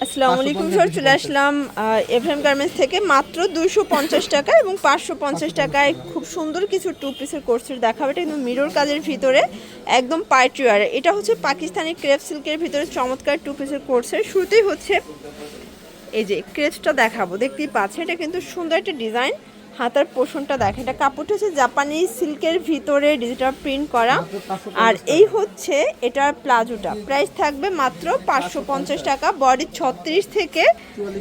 আসসালামু আলাইকুম স্যার, চলে আসলাম এফএম গার্মেন্টস থেকে মাত্র 250 টাকা এবং 550 টাকায় খুব সুন্দর কিছু টু পিসের কোর্সের দেখাবে। এটা কিন্তু মিরর কাজের ভিতরে একদম পার্টি ওয়্যার। এটা হচ্ছে পাকিস্তানি ক্রেপ সিল্কের ভিতরে চমৎকার টু পিসের কোর্সের। শুরুতেই হচ্ছে এই যে ক্রেপসটা দেখাবো, দেখতেই পাচ্ছেন এটা কিন্তু সুন্দর একটা ডিজাইন। হাতার পোষণটা দেখেন, এটা কাপড়টা হচ্ছে জাপানি সিল্কের ভিতরে ডিজিটাল প্রিন্ট করা। আর এই হচ্ছে এটার প্লাজোটা, প্রাইস থাকবে মাত্র 550 টাকা। বডি 36 থেকে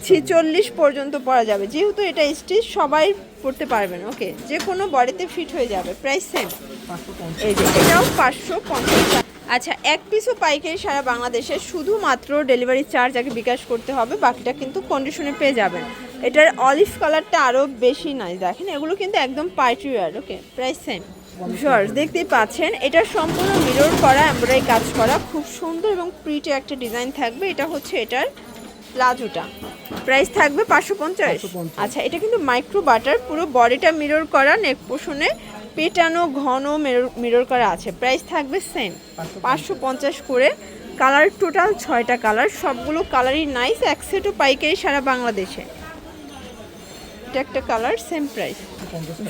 46 পর্যন্ত পরা যাবে, যেহেতু এটা স্টিচ সবাই পরতে পারবেন। ওকে, যে কোনো বডিতে ফিট হয়ে যাবে। প্রাইস সেম, এই যে এটাও 550 টাকা। আচ্ছা, এক পিসও পাইকারি সারা বাংলাদেশে, শুধুমাত্র ডেলিভারি চার্জ আগে বিকাশ করতে হবে, বাকিটা কিন্তু কন্ডিশনে পেয়ে যাবেন। এটার অলিভ কালারটা আরও বেশি নাই, দেখেন এগুলো কিন্তু একদম পার্টি ওয়্যার। ওকে, প্রাইস সেম। শর্টস দেখতেই পাচ্ছেন, এটা সম্পূর্ণ মিরর করা, এমব্রয়ডারি কাজ করা, খুব সুন্দর এবং প্রিটি একটা ডিজাইন থাকবে। এটা হচ্ছে এটার প্লাজোটা, প্রাইস থাকবে 550। আচ্ছা, এটা কিন্তু মাইক্রো বাটার, পুরো বডিটা মিরর করা, নেক পোষণে পেটানো ঘন মিরর করা আছে। প্রাইস থাকবে সেম 550 করে। কালার টোটাল 6টা কালার, সবগুলো কালারই নাইস। এক সেটও পাইকারি সারা বাংলাদেশে। এটা একটা কালার, সেম প্রাইস।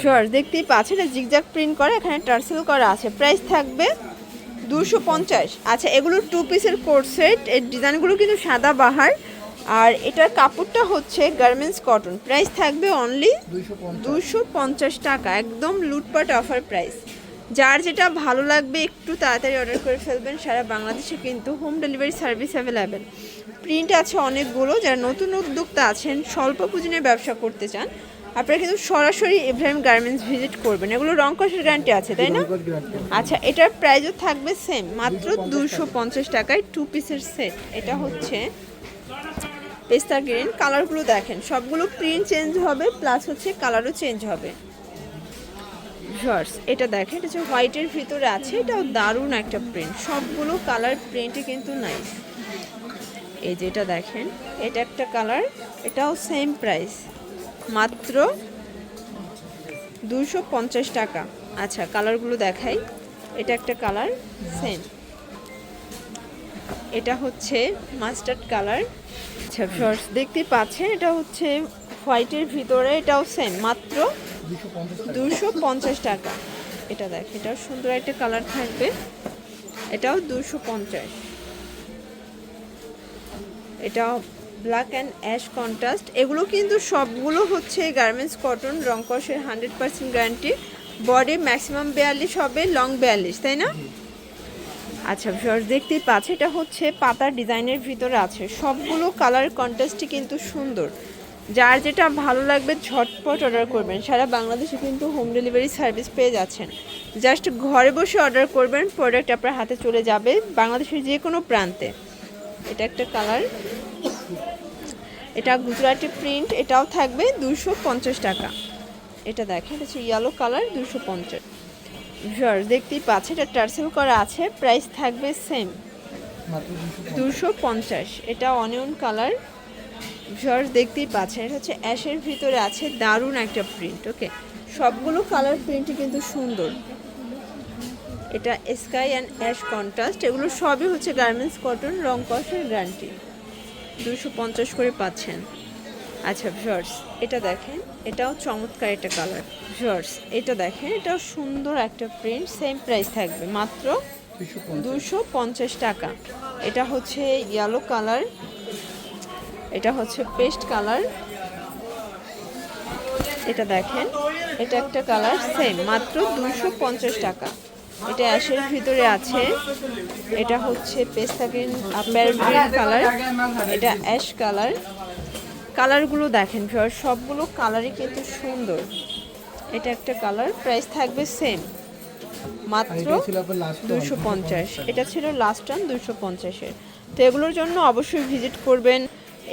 শর্টস দেখতেই পাচ্ছেন, এটা জিগজ্যাগ প্রিন্ট করা, এখানে টার্সেল করা আছে। প্রাইস থাকবে 250। আচ্ছা, এগুলো টু পিসের কোট সেট, এর ডিজাইনগুলো কিন্তু সাদা বাহার। আর এটার কাপড়টা হচ্ছে গার্মেন্টস কটন। প্রাইস থাকবে অনলি 250 টাকা, একদম লুটপাট অফার প্রাইস। যার যেটা ভালো লাগবে একটু তাড়াতাড়ি অর্ডার করে ফেলবেন। সারা বাংলাদেশে কিন্তু home delivery service available. Print আছে অনেকগুলো। যারা নতুন উদ্যোক্তা আছেন, স্বল্প পুঁজি নিয়ে ব্যবসা করতে চান, আপনারা কিন্তু সরাসরি ইব্রাহিম গার্মেন্টস ভিজিট করবেন। এগুলো রং কষের গ্যারান্টি আছে, তাই না? আচ্ছা, এটার প্রাইসও থাকবে সেম, মাত্র 250 টাকায় টু পিসের সেট। এটা হচ্ছে পেস্তা গ্রিন। কালারগুলো দেখেন, সবগুলো প্রিন্ট চেঞ্জ হবে, প্লাস হচ্ছে কালারও চেঞ্জ হবে। শর্টস এটা দেখেন, এটা হচ্ছে হোয়াইটের ভিতরে আছে, এটাও দারুণ একটা প্রিন্ট। সবগুলো কালার প্রিন্টে কিন্তু নাইস। এই যে এটা দেখেন, এটা একটা কালার, এটাও সেম প্রাইস, মাত্র 250 টাকা। আচ্ছা, কালারগুলো দেখাই। এটা একটা কালার, সেম। এটা হচ্ছে মাস্টার্ড কালার। আচ্ছা শর্টস দেখতেই পাচ্ছেন, এটা হচ্ছে হোয়াইটের ভিতরে, এটাও সেম, মাত্র 250 টাকা। এটা দেখ, এটাও সুন্দর একটা কালার থাকবে, এটাও 250। এটা ব্ল্যাক অ্যান্ড অ্যাশ কন্ট্রাস্ট। এগুলো কিন্তু সবগুলো হচ্ছে গার্মেন্টস কটন, রং কষের 100% গ্যারান্টি। বডি ম্যাক্সিমাম 42 হবে, লং 42, তাই না? আচ্ছা ভিউয়ার্স দেখতেই পাচ্ছে, এটা হচ্ছে পাতার ডিজাইনের ভিতরে আছে। সবগুলো কালার কন্ট্রাস্টই কিন্তু সুন্দর। যার যেটা ভালো লাগবে ঝটপট অর্ডার করবেন। সারা বাংলাদেশে কিন্তু হোম ডেলিভারি সার্ভিস পেয়ে যাচ্ছেন। জাস্ট ঘরে বসে অর্ডার করবেন, প্রোডাক্ট আপনার হাতে চলে যাবে বাংলাদেশের যে কোনো প্রান্তে। এটা একটা কালার, এটা গুজরাটি প্রিন্ট, এটাও থাকবে 250 টাকা। এটা দেখেন, এটা হচ্ছে ইয়েলো কালার, 250। ভিউয়ার্স দেখতেই পাচ্ছেন, এটা টার্সেল করা আছে। প্রাইস থাকবে সেম, 250। এটা অনিয়ন কালার। ভিউয়ার্স দেখতেই পাচ্ছেন, এটা হচ্ছে অ্যাশের ভিতরে আছে, দারুণ একটা প্রিন্ট। ওকে, সবগুলো কালার প্রিন্টই কিন্তু সুন্দর। এটা স্কাই অ্যান্ড অ্যাশ কন্ট্রাস্ট। এগুলো সবই হচ্ছে গার্মেন্টস কটন, রং কষের গ্যারান্টি। 250 করে পাচ্ছেন। আচ্ছা ভিউয়ার্স এটা দেখেন, এটাও চমৎকার একটা কালার। ভিউয়ার্স এটা দেখেন, এটাও সুন্দর একটা প্রিন্ট, সেম প্রাইস থাকবে, মাত্র 250 টাকা। এটা হচ্ছে ইয়েলো কালার, এটা হচ্ছে পেস্ট কালার। এটা দেখেন, এটা একটা কালার, সেম, মাত্র 250 টাকা। এটা অ্যাশের ভিতরে আছে, এটা হচ্ছে পেস্তা গ্রিন, প্যারট গ্রিন কালার, এটা অ্যাশ কালার। কালারগুলো দেখেন ভিউয়ার্স, সবগুলো কালারই কিন্তু সুন্দর। এটা একটা কালার, প্রাইস থাকবে সেম, মাত্র 250। এটা ছিল লাস্ট টাইম 250-এর। তো এগুলোর জন্য অবশ্যই ভিজিট করবেন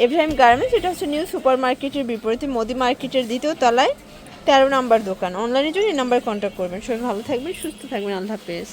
ইব্রাহিম গার্মেন্টস। এটা হচ্ছে নিউ সুপার মার্কেটের বিপরীতে মোদি মার্কেটের 2য় তলায় 13 নম্বর দোকান। অনলাইনের জন্য এই নাম্বার কন্ট্যাক্ট করবেন। সবাই ভালো থাকবেন, সুস্থ থাকবেন, আল্লাহ হাফেজ।